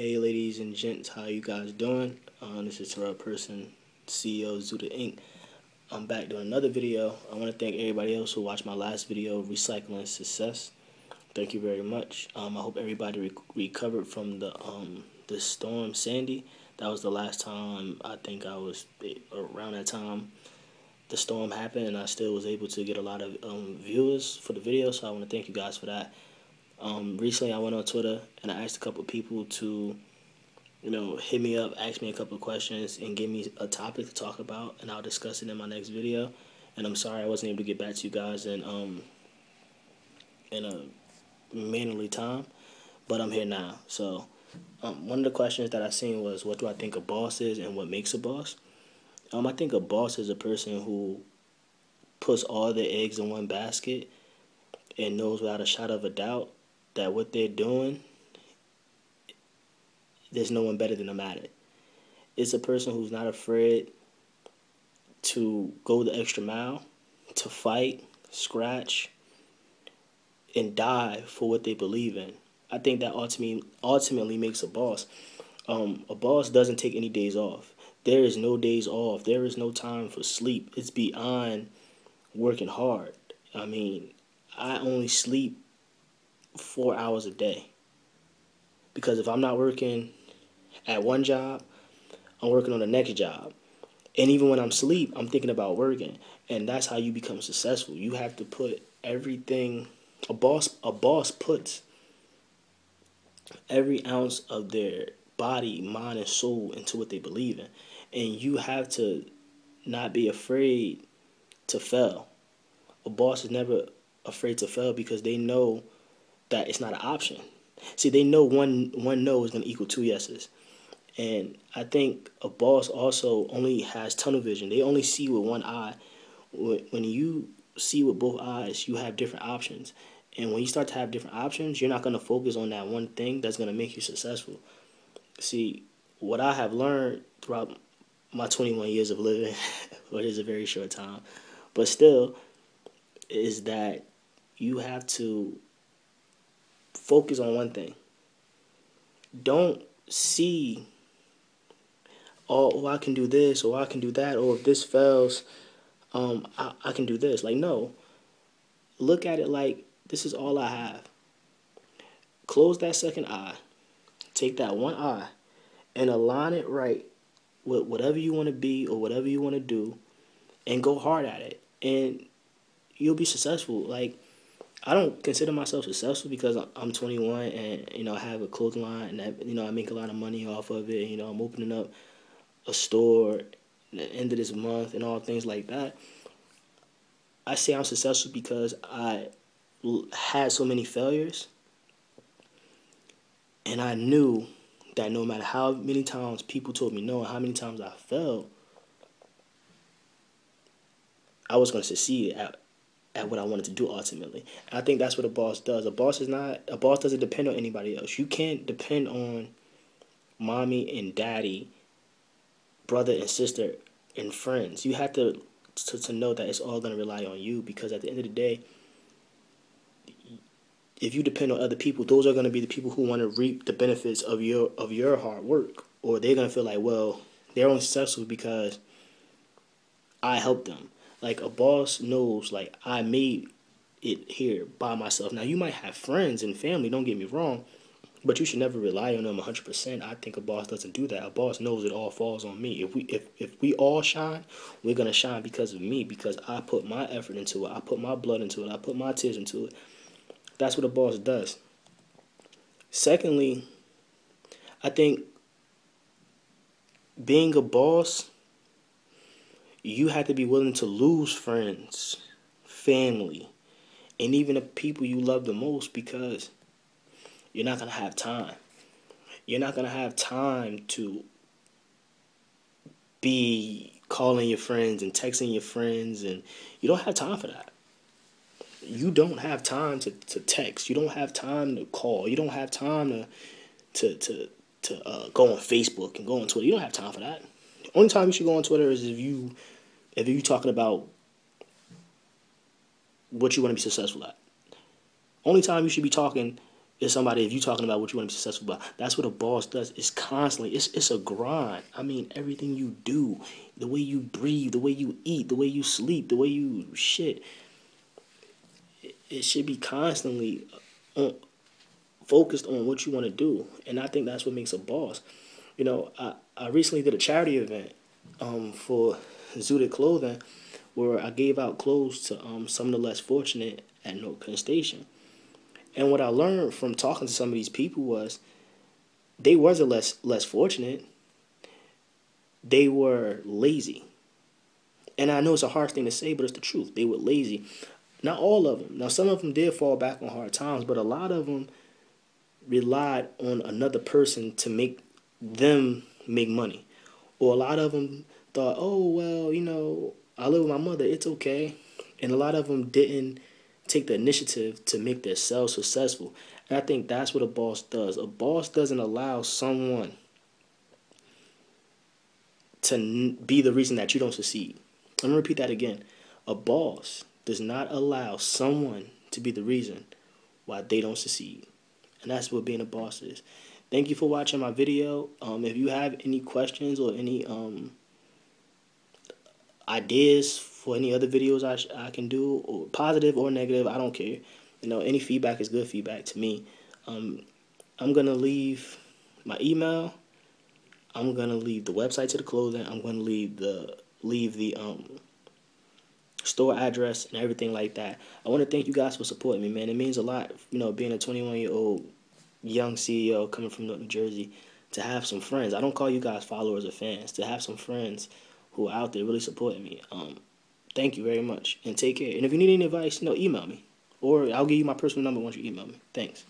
Hey ladies and gents, how you guys doing? This is tpersonceo Zuted Inc. I'm back doing another video. I want to thank everybody else who watched my last video, Recycling Success. Thank you very much. I hope everybody recovered from the storm Sandy. That was the last time I think I was around that time the storm happened, and I still was able to get a lot of viewers for the video. So I want to thank you guys for that. Recently I went on Twitter and I asked a couple of people to, hit me up, ask me a couple of questions, and give me a topic to talk about, and I'll discuss it in my next video. And I'm sorry I wasn't able to get back to you guys in a manually time, but I'm here now. So one of the questions that I seen was, what do I think a boss is and what makes a boss? I think a boss is a person who puts all their eggs in one basket and knows without a shadow of a doubt that what they're doing, there's no one better than them at it. It's a person who's not afraid to go the extra mile, to fight, scratch, and die for what they believe in. I think that ultimately makes a boss. A boss doesn't take any days off. There is no days off. There is no time for sleep. It's beyond working hard. I mean, I only sleep 4 hours a day. Because if I'm not working at one job, I'm working on the next job. And even when I'm asleep, I'm thinking about working. And that's how you become successful. You have to put everything. A boss puts every ounce of their body, mind, and soul into what they believe in. And you have to not be afraid to fail. A boss is never afraid to fail because they know that it's not an option. See, they know one no is going to equal two yeses. And I think a boss also only has tunnel vision. They only see with one eye. When you see with both eyes, you have different options. And when you start to have different options, you're not going to focus on that one thing that's going to make you successful. See, what I have learned throughout my 21 years of living, which is a very short time, but still, is that you have to focus on one thing. Don't see, oh, I can do this, or I can do that, or if this fails, I can do this. Like, no. Look at it like, this is all I have. Close that second eye. Take that one eye and align it right with whatever you want to be or whatever you want to do, and go hard at it. And you'll be successful. Like, I don't consider myself successful because I'm 21 and, I have a clothing line and, I make a lot of money off of it. I'm opening up a store at the end of this month and all things like that. I say I'm successful because I had so many failures, and I knew that no matter how many times people told me no and how many times I failed, I was going to succeed at what I wanted to do ultimately. And I think that's what a boss does. A boss doesn't depend on anybody else. You can't depend on mommy and daddy, brother and sister, and friends. You have to know that it's all going to rely on you, because at the end of the day, if you depend on other people, those are going to be the people who want to reap the benefits of your hard work. Or they're going to feel like, well, they're only successful because I helped them. Like, a boss knows, like, I made it here by myself. Now, you might have friends and family, don't get me wrong, but you should never rely on them 100%. I think a boss doesn't do that. A boss knows it all falls on me. If we all shine, we're going to shine because of me, because I put my effort into it. I put my blood into it. I put my tears into it. That's what a boss does. Secondly, I think being a boss, you have to be willing to lose friends, family, and even the people you love the most, because you're not going to have time. You're not going to have time to be calling your friends and texting your friends, and you don't have time for that. You don't have time to text. You don't have time to call. You don't have time to go on Facebook and go on Twitter. You don't have time for that. The only time you should go on Twitter is if you talking about what you want to be successful at. Only time you should be talking It's somebody, if you're talking about what you want to be successful about, that's what a boss does. It's constantly, it's a grind. I mean, everything you do, the way you breathe, the way you eat, the way you sleep, the way you shit, it should be constantly focused on what you want to do. And I think that's what makes a boss. I recently did a charity event for Zuted clothing, where I gave out clothes to some of the less fortunate at Newark Station. And what I learned from talking to some of these people was they wasn't less fortunate. They were lazy. And I know it's a harsh thing to say, but it's the truth. They were lazy. Not all of them. Now, some of them did fall back on hard times, but a lot of them relied on another person to make them make money. Or a lot of them thought, oh, well, I live with my mother, it's okay. And a lot of them didn't take the initiative to make themselves successful. And I think that's what a boss does. A boss doesn't allow someone to be the reason that you don't succeed. I'm going to repeat that again. A boss does not allow someone to be the reason why they don't succeed. And that's what being a boss is. Thank you for watching my video. If you have any questions or any ideas for any other videos I can do, or positive or negative, I don't care. Any feedback is good feedback to me. I'm going to leave my email. I'm going to leave the website to the clothing. I'm going to leave the store address and everything like that. I want to thank you guys for supporting me, man. It means a lot, being a 21-year-old young CEO coming from New Jersey, to have some friends. I don't call you guys followers or fans. To have some friends who are out there really supporting me. Thank you very much, and take care. And if you need any advice, email me, or I'll give you my personal number once you email me. Thanks.